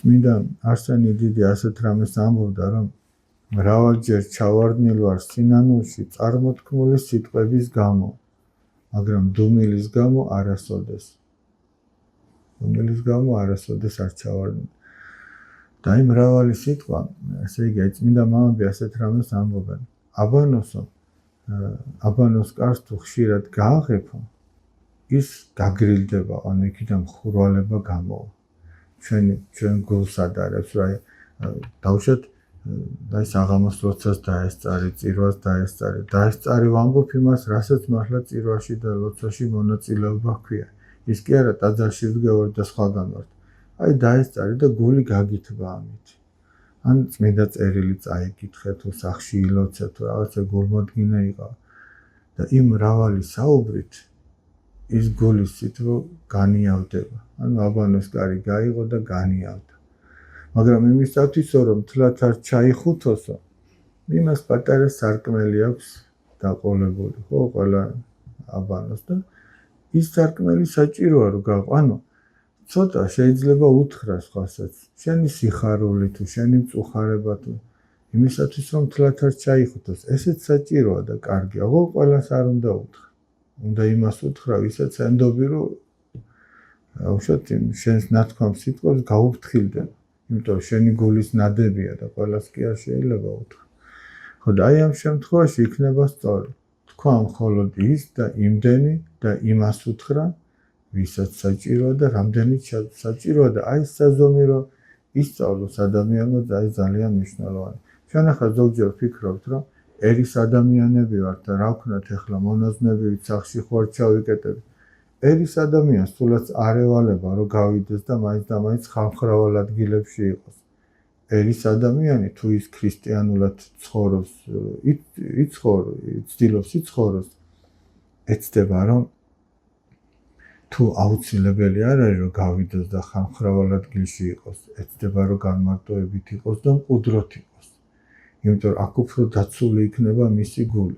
წმინდა არსენი დიდი ასეთ რამეს ამბობდა, რომ მრავალჯერ ჩავარდნილ ვარ სინანულში წარმოთქმული სიტყვების გამო, მაგრამ დუმილის გამო არასოდეს. დუმილის გამო არასოდეს არ ჩავარდნილ. და იმ მრავალი სიტყვა, ესე იგი, წმინდა მამები ასეთ რამეს ამბობენ. აბანოს კარს თუ ხშირად გააღებო, ის გაგრილდება, ანუ იქიდან ხურვალება გამოვა. ჩვენ გულს ადარებს, რა დავუშვათ და ის აღამოს ლოცვას დაესწარი, წირვას დაესწარი. დაესწარი ვამბობ იმას, რასაც მართლა წირვაში და ლოცვაში მონაწილეობა ჰქვია. ის კი არა ტაძარში ვდგევარ და სხვაგან ვარ. აი დაესწარი და გული გაგითბა ამით. ან წმინდა წერილი წაიკითხე თუ სახში ილოცე თუ რაღაცა გულმოდგინე იყავ. და იმ მრავალი საუბრით ის გულის სიტყვა განიავდება. ანუ აბანოს კარი გაიღო და განიავდა. მაგრამ იმისათვის რომ თლათ არ ჩაიხუთოსო, იმას პატარა სარკმელი აქვს დაყოლებული, ხო, ყველა აბანოს და ის სარკმელი საჭიროა რომ გაყო. ანუ ცოტა შეიძლება უთხრა სხვასაც. შენი სიხარული თუ შენი მწუხარება თუ იმისათვის რომ თლათ არ ჩაიხუთოს, ესეც საჭიროა და კარგია. ხო, ყველას არ უნდა უთხრა. უნდა იმას უთხრა, ვისაც ენდობი რომ უშოთ შენს ნათქვამ სიტყვებს გაუფრთხილდნენ. იმიტომ რომ შენი გულის ნადებია და ყველას კი არ შეიძლება უთხრა. ხო და აი ამ შემთხვევაში იქნება სწორი. თქვა მხოლოდ ის და იმდენი და იმას უთხრა, ვისაც საჭიროა და რამდენიც საჭიროა და აი საზომი რომ ისწავლოს ადამიანმა აი ძალიან მნიშვნელოვანი. ჩვენ ახლა ზოგჯერ ვფიქრობთ, რომ ერის ადამიანები ვართ და რა ვქნათ ახლა მონაზვნებით სახში ხوار ჩავიკეტებით. ერის ადამიანს თულაც არ ევალება რომ გავიდეს და მაინც ხალხმრავალ ადგილებში იყოს. ერის ადამიანი თუ ის ქრისტიანულად ცხოვრობს, ცდილობს იცხოვროს, ეცდება რომ თუ აუცილებელი არ არის რომ გავიდეს და ხალხმრავალ ადგილში იყოს, ეცდება რომ განმარტოებით იყოს და მყუდროთ იყოს. იმიტომ რომ აქ უფრო დაცული იქნება მისი გული.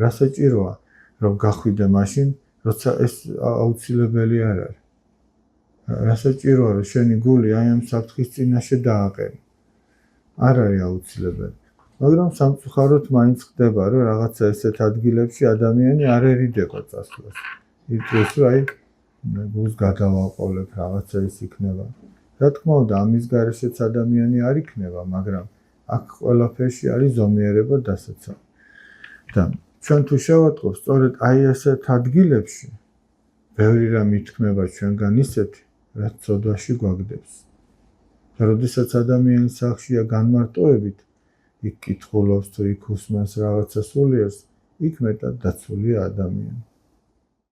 რა საჭიროა რომ გახვიდე მაშინ, როცა ეს აუცილებელი არ არის. რა საჭიროა რომ შენი გული აი ამ საფრთხის წინაშე დააყენო. არ არის აუცილებელი. მაგრამ სამწუხაროდ მაინც ხდება რომ რაღაცა ესეთ ადგილებში ადამიანი არ ერიდება წასვლას. იწევს რომ აი გულს გადავაყოლებ რაღაცა ის იქნება. რა თქმა უნდა ამის გარეშეც ადამიანი არ იქნება, მაგრამ აქ ყველაფერში არის ზომიერება დასაცავი. და ჩვენ თუ შევატყობ სწორედ აი ესეთ ადგილებში ბევრი რამ ითქმება ჩვენგან ისეთი, რაც ცოდვაში გვაგდებს. და როდესაც ადამიანის სახშია განმარტოებით, იქ კითხულობს თუ იქ უსმენს რაღაცა სულიერს, იქ მეტად დაცულია ადამიანი.